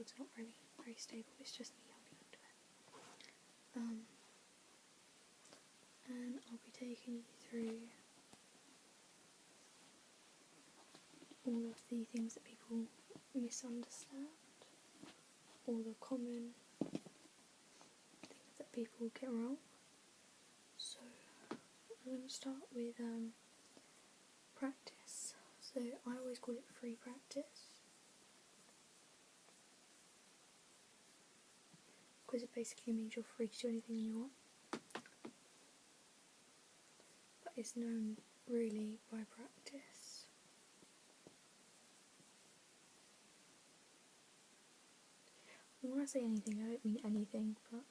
tripod's not really very stable, it's just me holding onto it. And I'll be taking you through all of the things that people misunderstand, all the common things that people get wrong. So I'm going to start with practice. So I always call it free practice, because it basically means you're free to do anything you want. But it's known really by practice. And when I say anything, I don't mean anything, but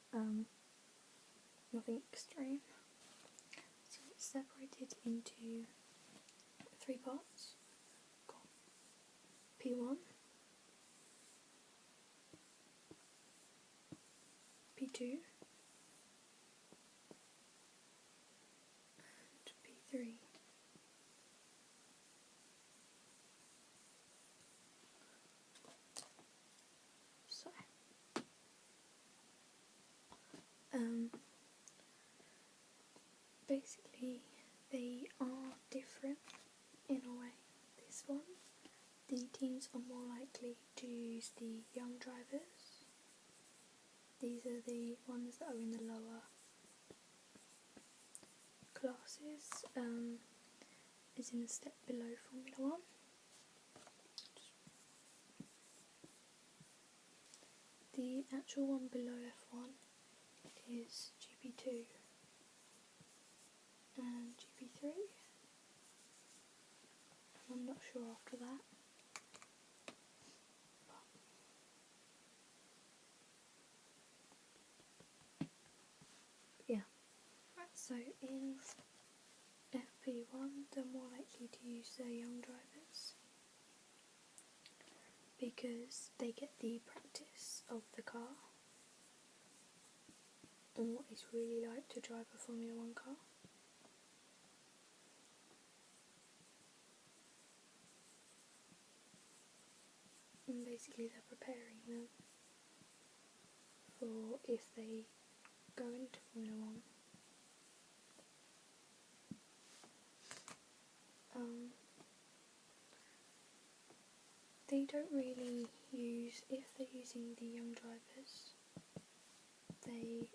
nothing extreme. So it's separated into 3 parts. Got P1, P2 and P3. So basically they are different in a way. This one, the teens are more likely to use the young drivers. These are the ones that are in the lower classes, is in the step below Formula 1. The actual one below F1 is GP2 and GP3. I'm not sure after that. But yeah. So in FP1 they're more likely to use their young drivers because they get the practice of the car and what it's really like to drive a Formula 1 car. And basically they're preparing them for if they go into Formula 1. They don't really use, if they're using the young drivers, they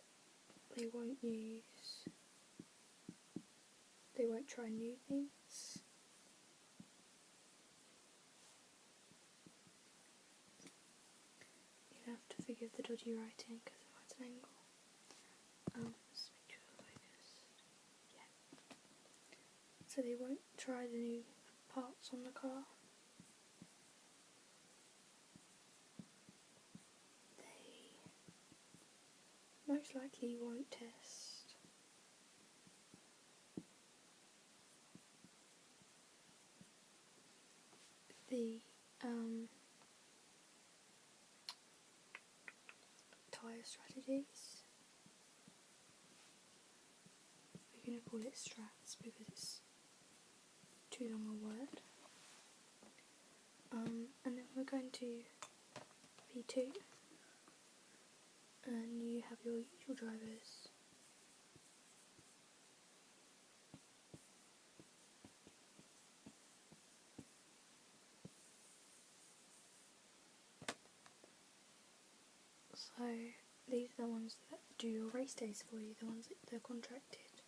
won't try new things. You'll have to forgive the dodgy writing because I'm at an angle. Just make sure it's focused. Yeah. So they won't try the new parts on the car. They most likely won't test the tyre strategies. We're going to call it strats because it's too long a word. And then we're going to P2, and you have your usual drivers. So these are the ones that do your race days for you, the ones that they're contracted.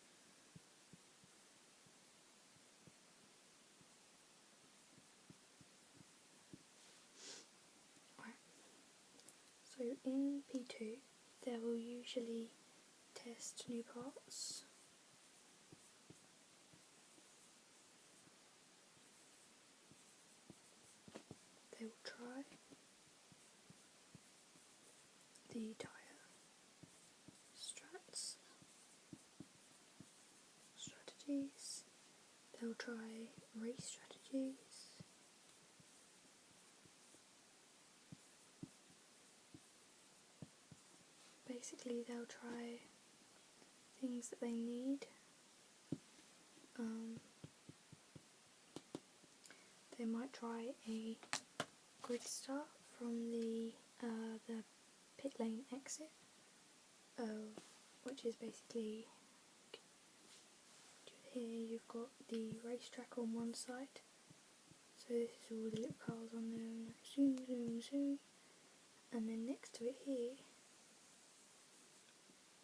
Right. So in P2 they will usually test new parts. They will try the tyre strategies, they'll try race strategies, basically they'll try things that they need. They might try a grid start from the the pit lane exit, which is basically here you've got the racetrack on one side, so this is all the little cars on there, and like zoom zoom zoom, and then next to it here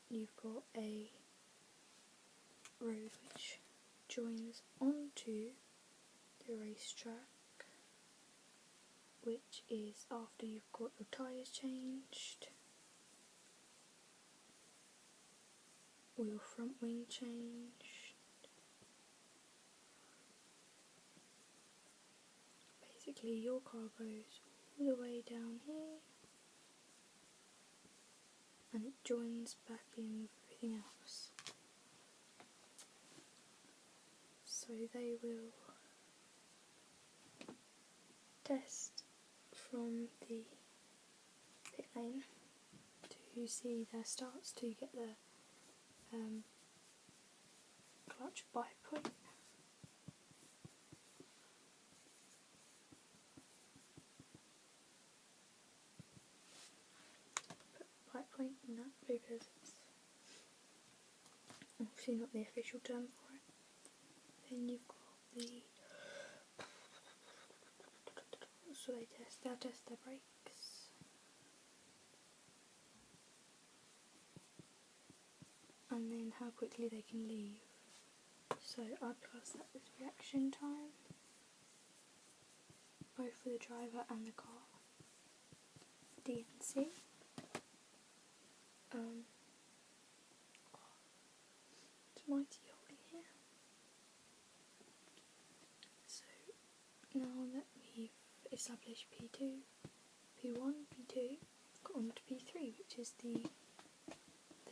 you've got a road which joins onto the racetrack, which is after you've got your tyres changed or your front wing changed. Basically your car goes all the way down here and it joins back in with everything else. So they will test from the pit lane to see their starts to get the clutch bite point. Put bite point in that because it's obviously not the official term for it. Then you've got the, so they'll test their brakes, and then how quickly they can leave. So I class that as reaction time, both for the driver and the car. DNC. It's mighty hot in here. So now that we've established P2, P1, P2, got on to P3, which is the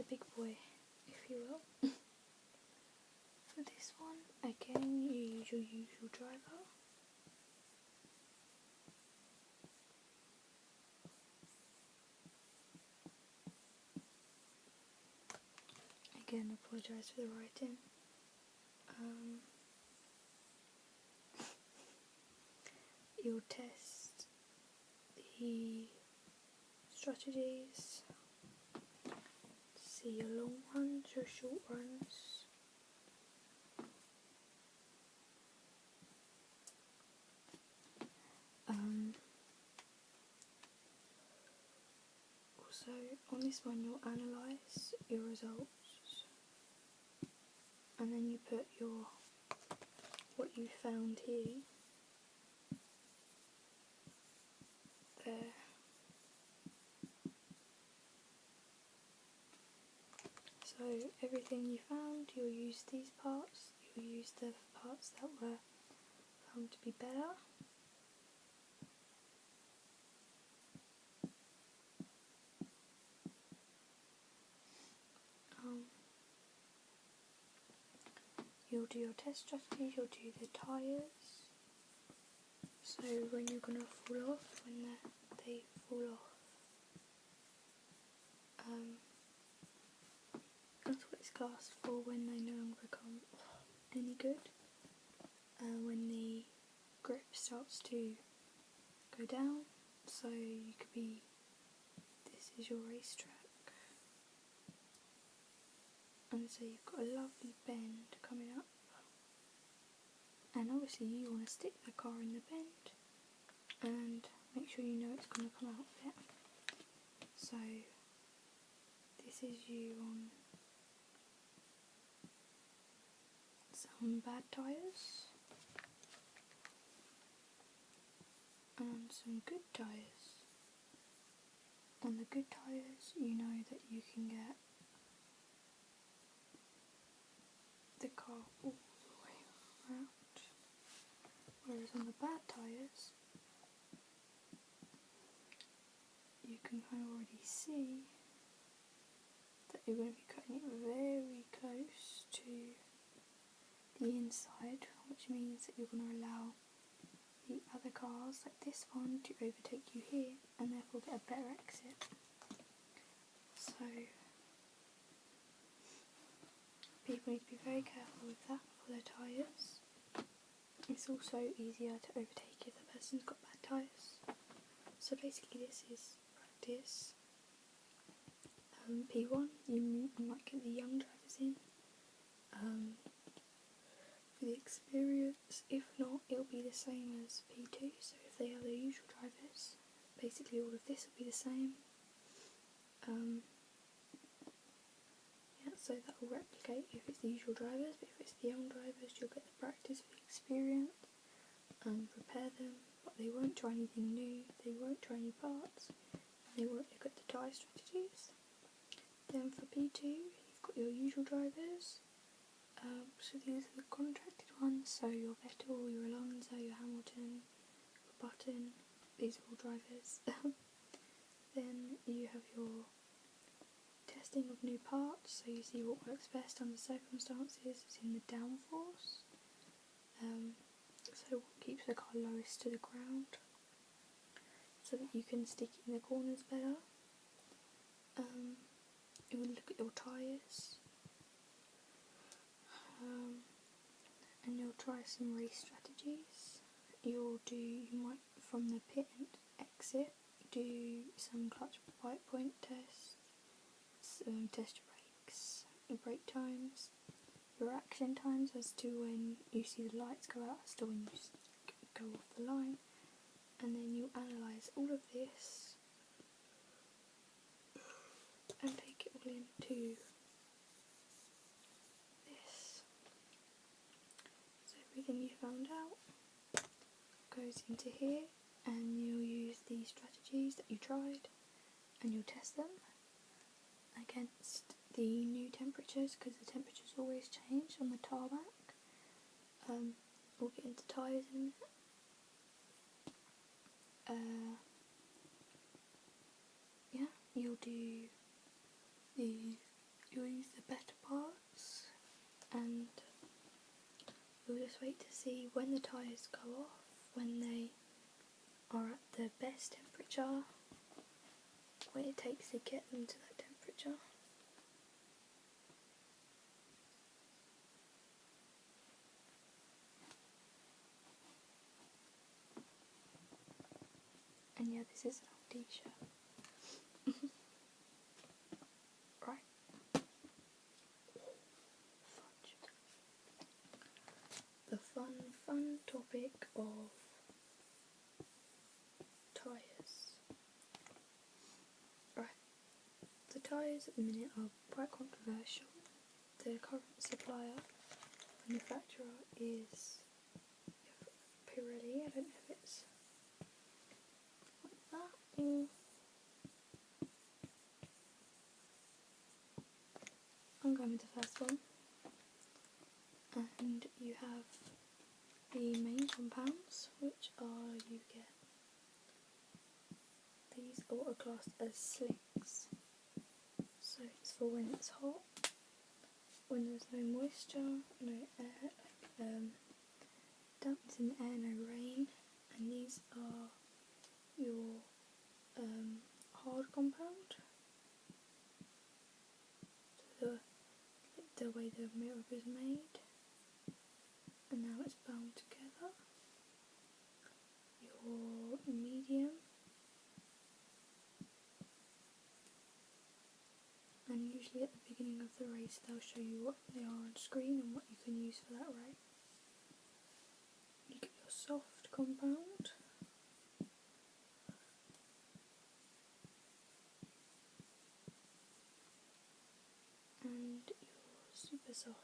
big boy, if you will. For this one, again, you use your usual driver. Again, apologise for the writing. You'll test the strategies, see your long runs, your short runs. Also, on this one you'll analyse your results, and then you put your what you found here there. So everything you found, you'll use these parts, you'll use the parts that were found to be better. You'll do your test strategies, you'll do the tyres, so when you're going to fall off, when they fall off, that's what it's classed for, when they no longer become any good, when the grip starts to go down, so you could be, this is your racetrack, and so you've got a lovely bend coming up, and obviously you want to stick the car in the bend and make sure you know it's going to come out of it. So this is you on some bad tyres and some good tyres. On the good tyres you know that you can get the car all the way around, whereas on the bad tyres you can kind of already see that you're going to be cutting it very close to the inside, which means that you're going to allow the other cars, like this one, to overtake you here and therefore get a better exit. So people need to be very careful with that for their tyres. It's also easier to overtake if the person's got bad tyres. So basically this is practice. P1, you might get the young drivers in for the experience. If not, it'll be the same as P2, so if they are the usual drivers, basically all of this will be the same. Yeah, so that will replicate if it's the usual drivers, but if it's the young drivers, you'll get the practice for the experience and prepare them, but they won't try anything new, they won't try any parts, they won't look at the tyre strategies. Then for P2, you've got your usual drivers, so these are the contracted ones, so your Vettel, your Alonso, your Hamilton, your Button, these are all drivers. Then you have your testing of new parts, so you see what works best under circumstances. It's in the downforce, so what keeps the car lowest to the ground, so that you can stick it in the corners better. You will look at your tyres, and you'll try some race strategies. You might from the pit and exit do some clutch bite point tests, test your brakes, your brake times, your action times as to when you see the lights go out as to when you go off the line, and then you analyse all of this and take it all into this. So everything you found out goes into here, and you'll use these strategies that you tried and you'll test them against the new temperatures, because the temperatures always change on the tarmac. We'll get into tyres in a minute. Yeah, you'll use the better parts, and you'll just wait to see when the tyres go off, when they are at the best temperature, what it takes to get them to that temperature. And yeah, this is an old t-shirt. Right. Fudge. The fun topic of tyres. Right. The tyres at the minute are quite controversial. The current supplier, manufacturer is Pirelli. I don't know if it's like that or... I'm going with the first one. And you have the main compounds, which are, you get, these are what are classed as slicks. So it's for when it's hot, when there's no moisture, no air, dampness in the air, no rain. And these are your hard compound. So the way the mirror is made, and now it's bound together. Your medium, and usually at the beginning of the race they'll show you what they are on screen and what you can use for that race. You get your soft compound, and your super soft.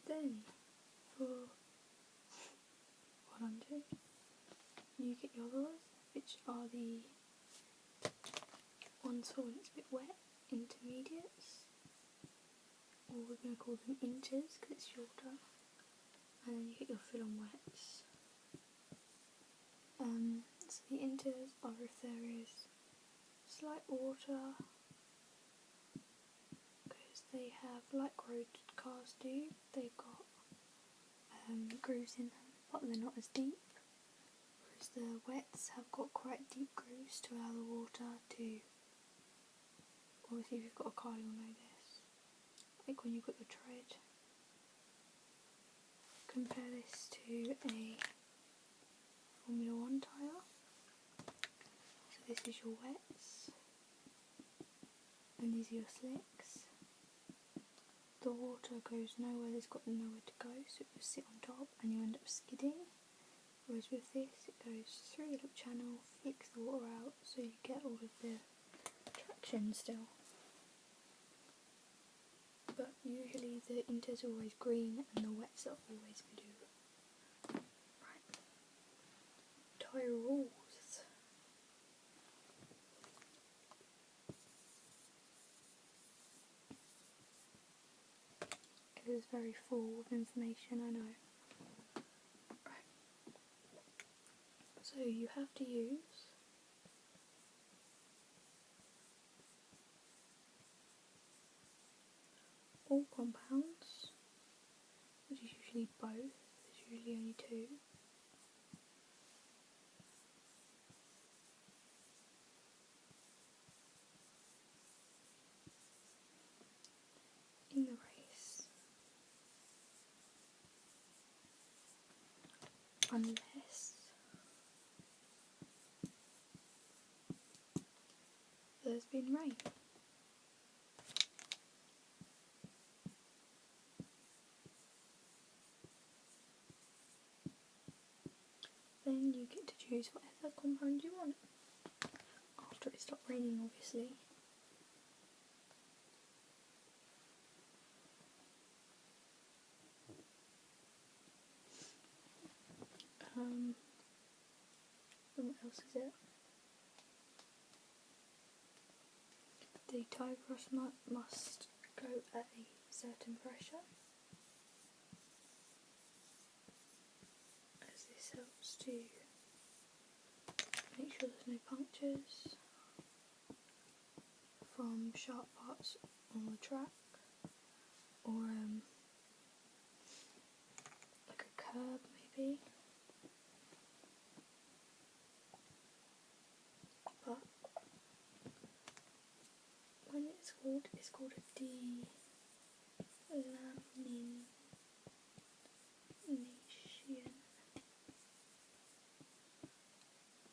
Then for what I'm doing, you get your others, which are the ones for when it's a bit wet, intermediates, or we're going to call them inters because it's shorter, and then you get your fill on wets. So the inters are if there is slight water, because they have, like road cars do, they've got grooves in them, but they're not as deep, whereas the wets have got quite deep grooves to allow the water to, obviously if you've got a car you'll know this, like when you've got your tread. Compare this to a Formula 1 tyre. So this is your wets, and these are your slicks. The water goes nowhere, there's got nowhere to go, so it will sit on top and you end up skidding. Whereas with this, it goes through the little channel, flicks the water out, so you get all of the traction still. But usually the inters are always green and the wets are always blue. Right. Tyre rules. It is very full of information, I know. Right. So you have to use all compounds, which is usually both, there's usually only two. In the race, unless there's been rain. Then you get to choose whatever compound you want. After it stopped raining, obviously. What else is it? The tyre must go at a certain pressure, as this helps to make sure there's no punctures from sharp parts on the track, or like a curb maybe. But when it's called a delamination.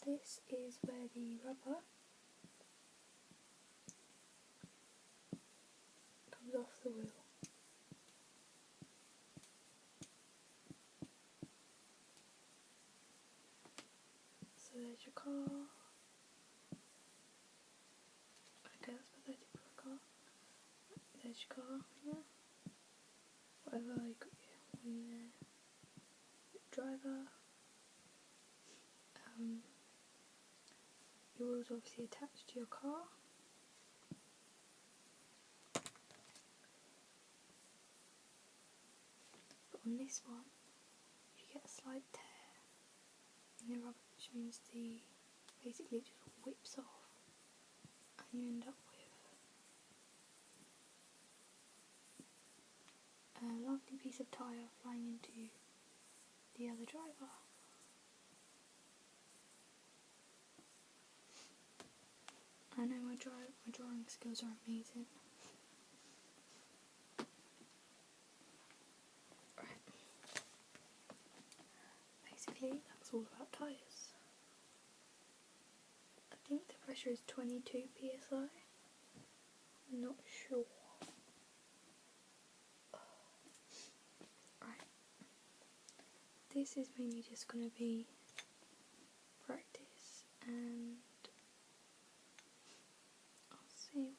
This is where the rubber comes off the wheel. So there's your car. Okay, that's pathetic for a car. There's your car, yeah. Whatever, you got your wing there. Your driver. Your wheel's obviously attached to your car. But on this one, you get a slight tear in the rubber, which means basically it just whips off, and you end up with a lovely piece of tyre flying into the other driver. I know my drawing skills are amazing. Right. Basically, that's all about tyres. I think the pressure is 22 psi. I'm not sure. Right. This is mainly just going to be practice, and I'll see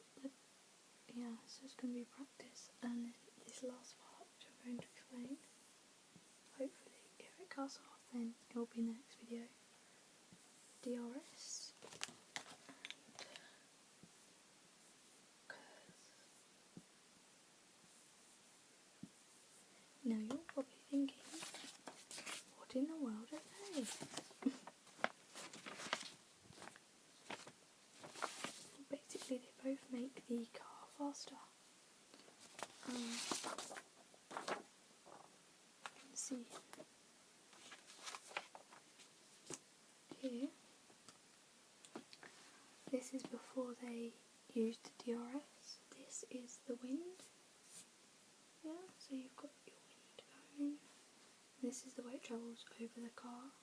so it's going to be practice, and then this last part which I'm going to explain, hopefully if it cuts off then it will be in the next video. DRS and KERS. Now you're probably thinking, what in the world are they? Basically they both make the car faster. You can see here, this is before they used DRS. This is the wind. So you've got your wind going. This is the way it travels over the car.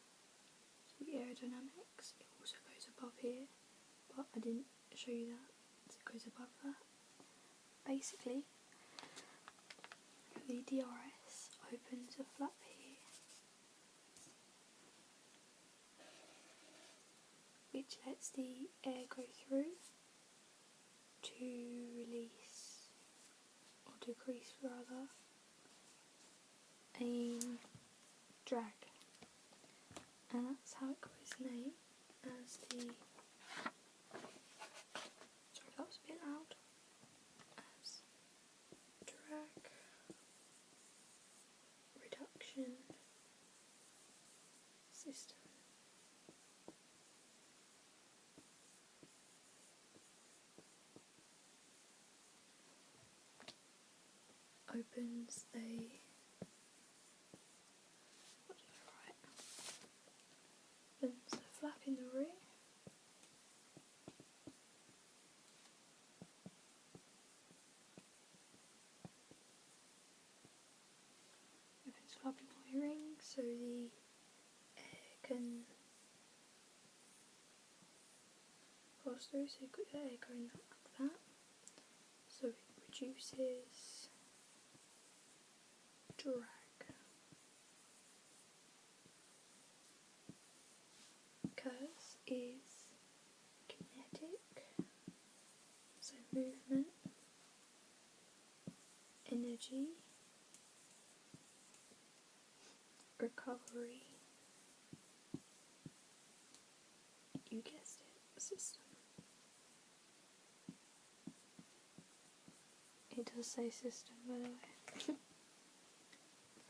So the aerodynamics, it also goes above here, but I didn't show you that, so it goes above that. Basically, the DRS opens a flap here, which lets the air go through to release, or decrease rather, a drag. And that's how it got its name as the, sorry that was a bit loud, as drag reduction system. Opens a, what did I write? Opens a flap in the rear. Opens flap in the ring so the air can pass through, so you've got your air going like that. So it reduces drag. KERS is kinetic, so movement, energy, recovery, you guessed it, system. It does say system, by the way.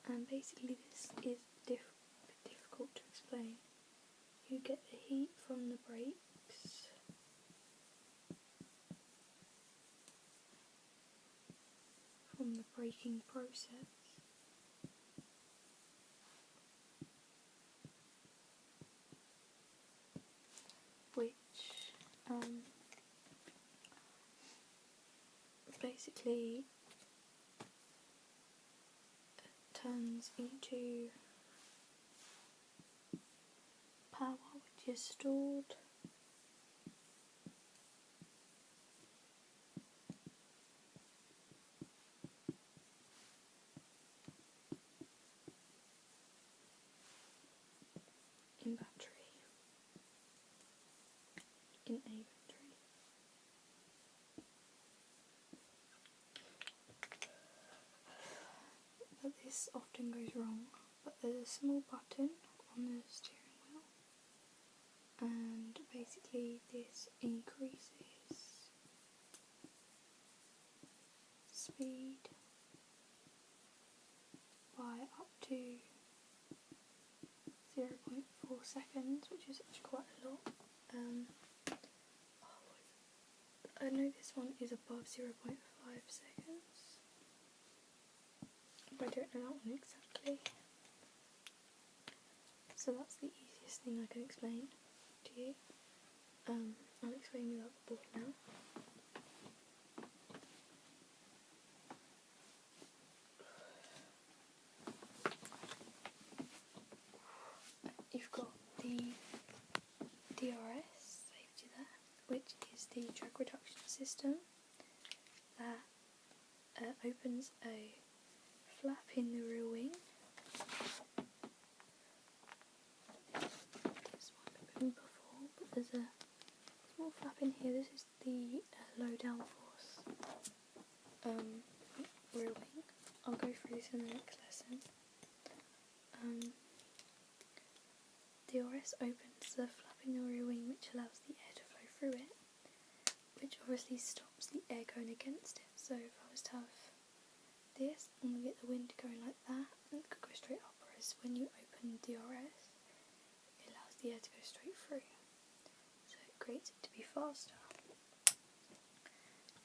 And basically this is a bit difficult to explain. You get the heat from the brakes, from the braking process, which basically turns into power which is stored in battery, in a battery. But this often goes wrong, but there's a small button on the steering wheel, and basically this increases speed by up to 0.4 seconds, which is actually quite a lot. I know this one is above 0.5 seconds, but I don't know that one exactly. So that's the easiest thing I can explain to you. I'll explain without the board now. You've got the DRS safety there, which is the drag reduction system that opens a flap in the rear wing. This one opened before, but there's a small flap in here. This is the low downforce rear wing. I'll go through this in the next lesson. DRS opens the flap in the rear wing, which allows the air to flow through it, which obviously stops the air going against it. So if I was to have this, I'm going to get the wind going like that, and it could go straight up, whereas when you open DRS, it allows the air to go straight through. So it creates it to be faster.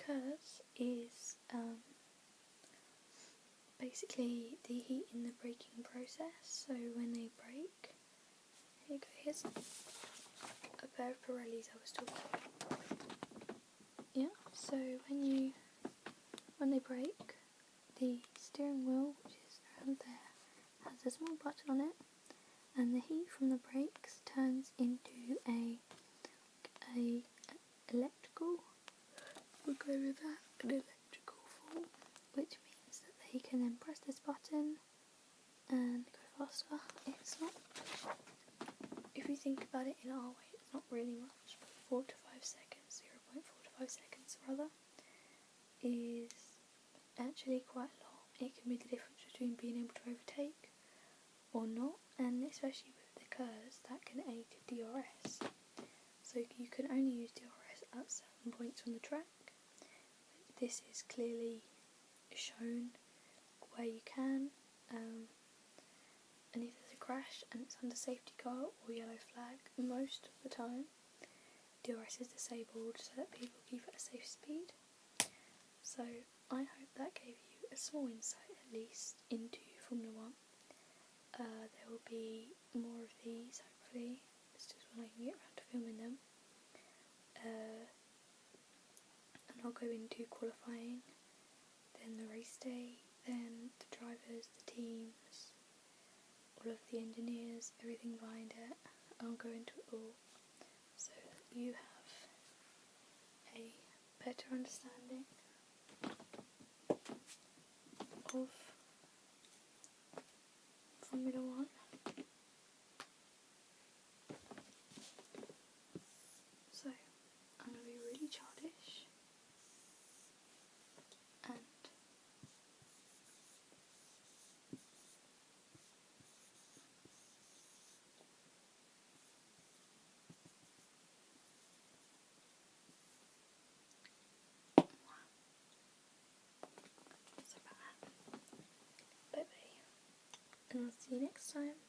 KERS is basically the heat in the braking process. So when they brake, here you go, here's a pair of Pirellis I was talking about. Yeah, so when they brake, the steering wheel, which is around there, has a small button on it, and the heat from the brakes turns into a electrical, we'll go with that, an electrical fault, which means that they can then press this button and go faster. It's not, if you think about it in our way, it's not really much, but 4 to 5 seconds, 0.4 to 5 seconds rather, is actually quite a lot. It can be the difference between being able to overtake or not, and especially with the KERS, that can aid DRS. So you can only use DRS at certain points on the track. This is clearly shown where you can, and if there's a crash and it's under safety car or yellow flag, most of the time DRS is disabled so that people keep at a safe speed. So I hope that gave you a small insight at least into Formula 1. There will be more of these hopefully, it's just when I can get around to filming them. And I'll go into qualifying, then the race day, then the drivers, the teams, all of the engineers, everything behind it. I'll go into it all so that you have a better understanding of Formula 1. So I'm going to be really childish and so bad. Bye bye, and I'll see you next time.